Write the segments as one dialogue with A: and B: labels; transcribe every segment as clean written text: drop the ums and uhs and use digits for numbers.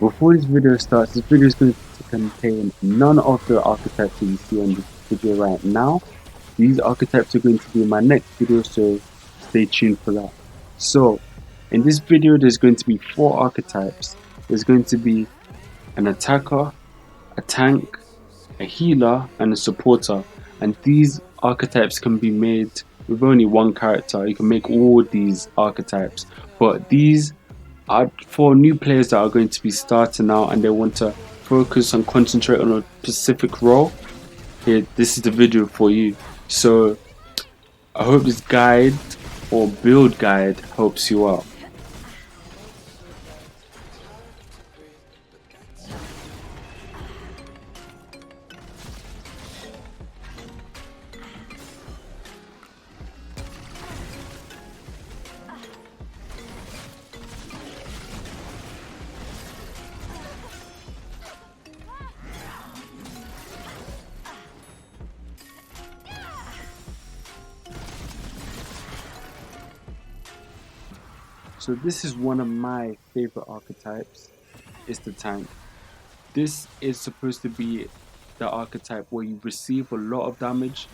A: Before this video starts, this video is going to contain none of the archetypes that you see on this video right now. These archetypes are going to be in my next video, so stay tuned for that. So, in this video, there's going to be 4 archetypes. There's going to be an attacker, a tank, a healer, and a supporter. And these archetypes can be made with only one character. You can make all these archetypes, but these are for new players that are going to be starting out and they want to focus and concentrate on a specific role. Here, this is the video for you. So I hope this guide or build guide helps you out. So this is one of my favorite archetypes. It's the tank. This is supposed to be the archetype where you receive a lot of damage,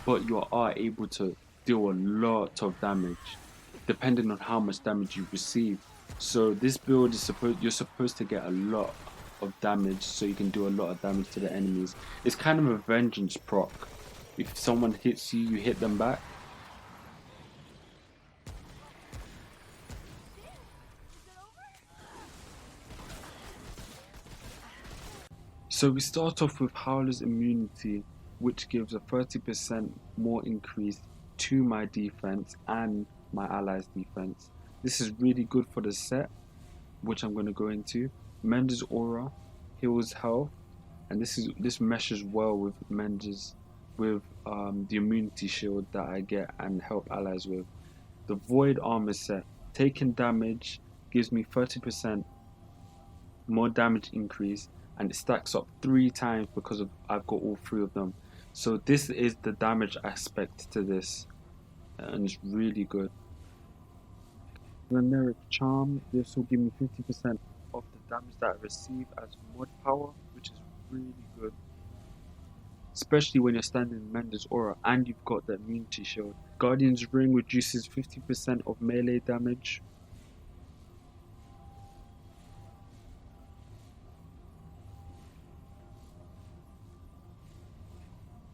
A: but you are able to deal a lot of damage, depending on how much damage you receive. So this build is you're supposed to get a lot of damage, so you can do a lot of damage to the enemies. It's kind of a vengeance proc. If someone hits you, you hit them back. So we start off with Howler's immunity, which gives a 30% more increase to my defense and my allies' defense. This is really good for the set, which I'm going to go into. Mender's aura heals health, and this meshes well with the immunity shield that I get and help allies with. The Void armor set, taking damage gives me 30% more damage increase, and it stacks up 3 times because I've got all 3 of them. So this is the damage aspect to this, and it's really good. Generic charm, this will give me 50% of the damage that I receive as mod power, which is really good, especially when you're standing in Mender's aura and you've got the immunity shield. Guardian's ring reduces 50% of melee damage.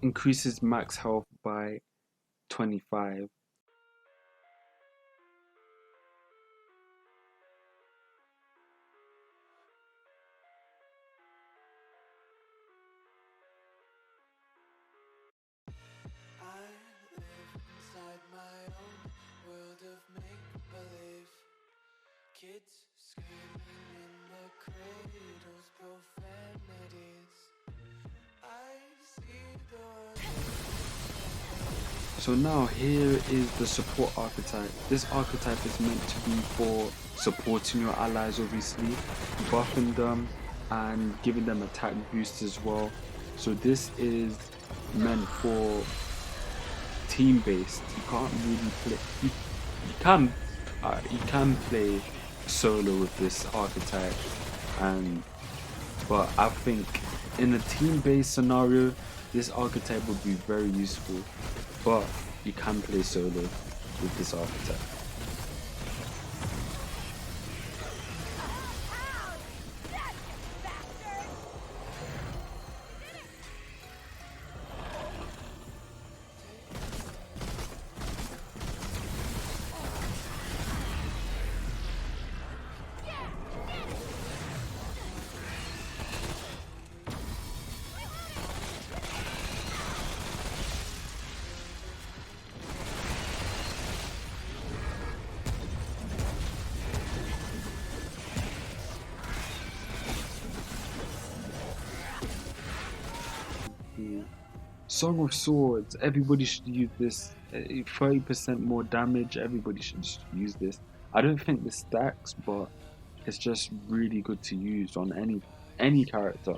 A: Increases max health by 25.
B: Kids screaming in the cradles, profanities. I see the
A: So now here is the support archetype. This archetype is meant to be for supporting your allies, obviously, buffing them and giving them attack boosts as well. So this is meant for team based. You can't really play. You can play solo with this archetype, but I think in a team-based scenario, this archetype would be very useful. But you can play solo with this archetype. Song of Swords, everybody should use this. 30% more damage, everybody should just use this. I don't think this stacks, but it's just really good to use on any character.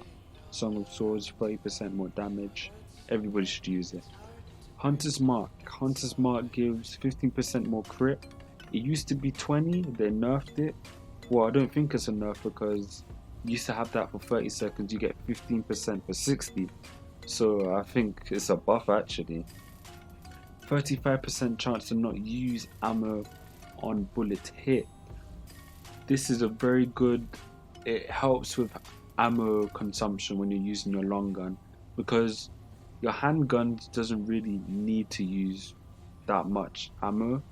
A: Song of Swords, 30% more damage, everybody should use it. Hunter's Mark. Hunter's Mark gives 15% more crit. It used to be 20, they nerfed it. Well, I don't think it's a nerf because used to have that for 30 seconds, you get 15% for 60. So I think it's a buff actually. 35% chance to not use ammo on bullet hit. This is a very good, it helps with ammo consumption when you're using your long gun, because your handgun doesn't really need to use that much ammo.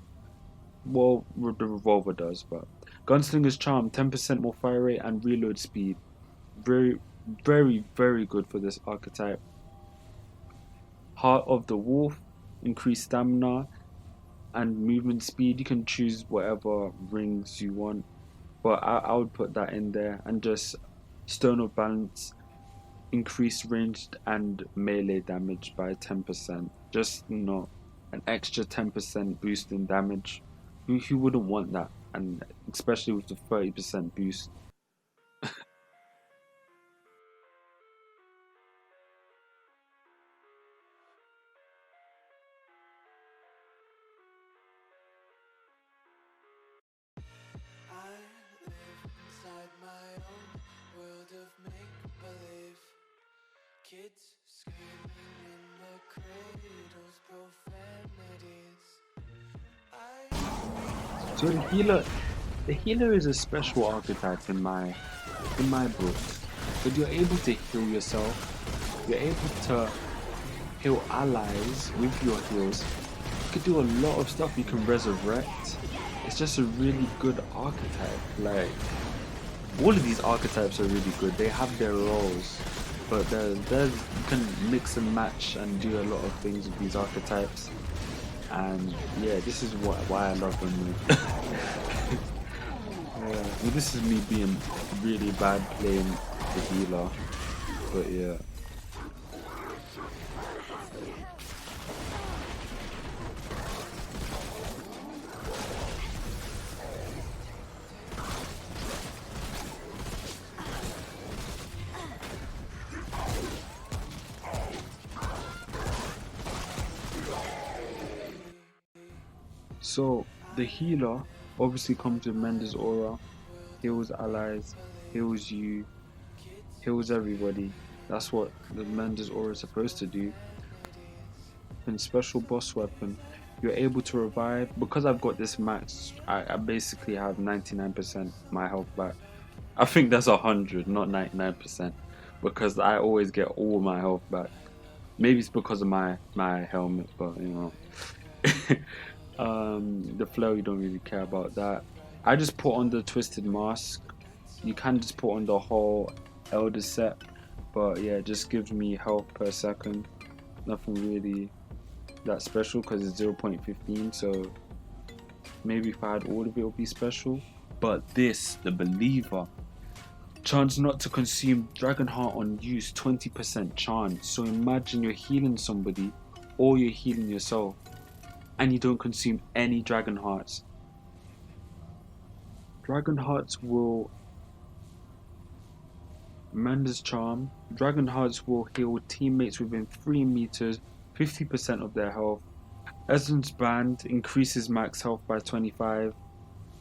A: Well, the revolver does, but Gunslinger's Charm, 10% more fire rate and reload speed. Very, very, very good for this archetype. Heart of the Wolf, increased stamina and movement speed. You can choose whatever rings you want, but I would put that in there. And just Stone of Balance, increased ranged and melee damage by 10%. Just, an extra 10% boost in damage. Who wouldn't want that? And especially with the 30% boost.
B: I live inside my own world of make-believe. Kids screaming in the cradles, profanities.
A: So the healer is a special archetype in my books. But you're able to heal yourself. You're able to heal allies with your heals. You can do a lot of stuff. You can resurrect. It's just a really good archetype. Like, all of these archetypes are really good. They have their roles, but there's you can mix and match and do a lot of things with these archetypes. And yeah, this is why I love them. Well, this is me being really bad playing the healer, but yeah. So the healer obviously comes with Mendes Aura, heals allies, heals you, heals everybody. That's what the Mendes Aura is supposed to do. And special boss weapon, you're able to revive. Because I've got this max, I basically have 99% my health back. I think that's 100, not 99%, because I always get all my health back. Maybe it's because of my helmet, but the flow, you don't really care about that. I just put on the twisted mask. You can just put on the whole elder set, but yeah, it just gives me health per second. Nothing really that special because it's 0.15, so maybe if I had all of it, it would be special. But this, the believer, chance not to consume Dragon Heart on use, 20% chance. So imagine you're healing somebody or you're healing yourself and you don't consume any Dragon Hearts. Dragon Hearts will Amanda's Charm. Dragon Hearts will heal teammates within 3 meters, 50% of their health. Essence Band increases max health by 25.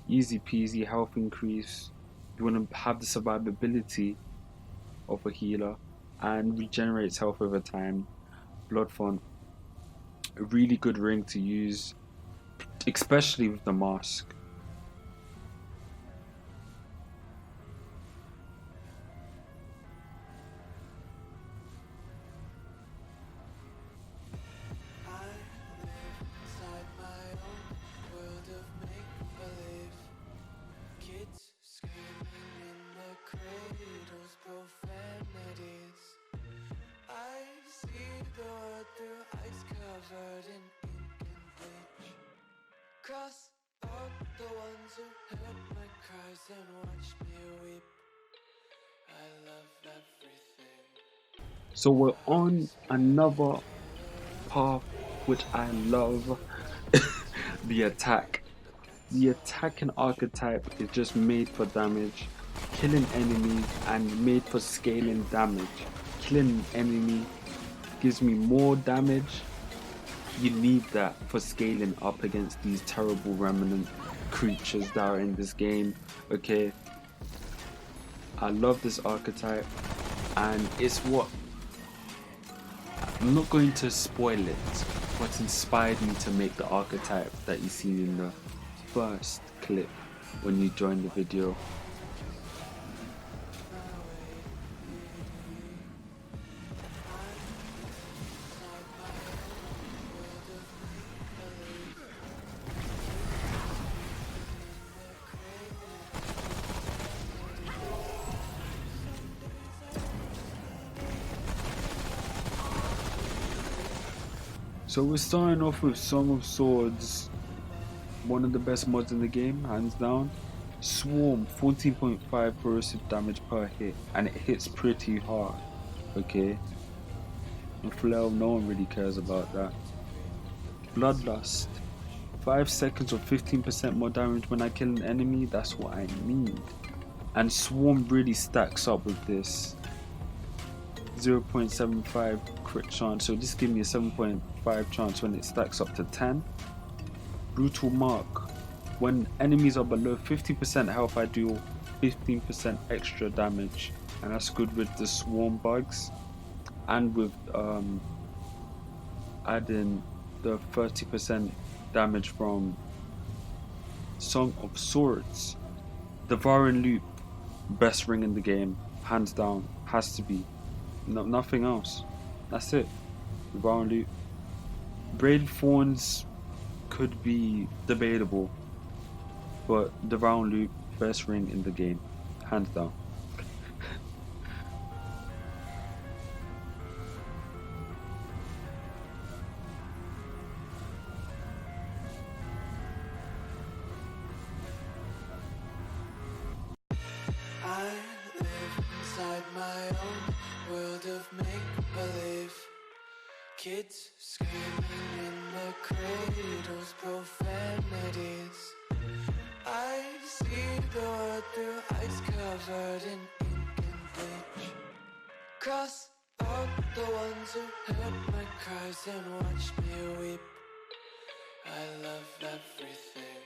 A: Easy peasy health increase. You want to have the survivability of a healer and regenerates health over time. Blood Font, a really good ring to use, especially with the mask.
B: I live inside my own world of make-believe. Kids screaming in the cradles, profanities. I see the world through ice covered in ink and bleach. Cross out the ones who heard my cries and watched me weep. I love everything.
A: So we're on another path which I love. The attack. The attacking archetype is just made for damage, killing enemies, and made for scaling damage. Killing an enemy gives me more damage. You need that for scaling up against these terrible remnant creatures that are in this game. Okay. I love this archetype, and it's what, I'm not going to spoil it, what inspired me to make the archetype that you see in the first clip when you join the video. So we're starting off with Song of Swords, one of the best mods in the game, hands down. Swarm, 14.5 corrosive damage per hit, and it hits pretty hard, okay? And Flail, no one really cares about that. Bloodlust, 5 seconds or 15% more damage when I kill an enemy, that's what I need. And Swarm really stacks up with this. 0.75 crit chance, so this gives me a 7.5 chance when it stacks up to 10. Brutal Mark, when enemies are below 50% health I do 15% extra damage, and that's good with the swarm bugs and with adding the 30% damage from Song of Swords. Devouring Loop, best ring in the game, hands down, has to be. No, nothing else. That's it. Devouring Loop. Braided Thorns could be debatable, but Devouring Loop, best ring in the game, hands down.
B: I live inside my own world of make-believe. Kids screaming in the cradles, profanities. I see the world through ice covered in ink and bleach. Cross out the ones who heard my cries and watched me weep. I love everything.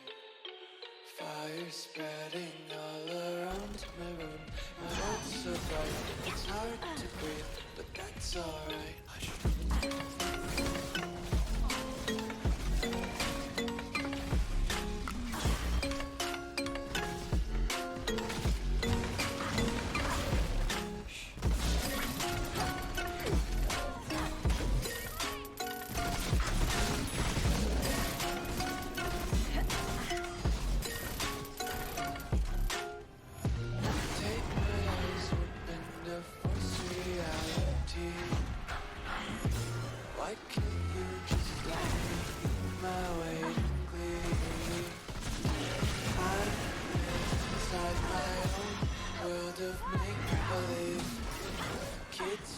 B: Fire spreading all around my room. My heart's so bright, it's hard to breathe, but that's alright. Take my eyes open to force reality. Why can't you just let me eat my weight in glee? I live inside my own world of make-believe. Kids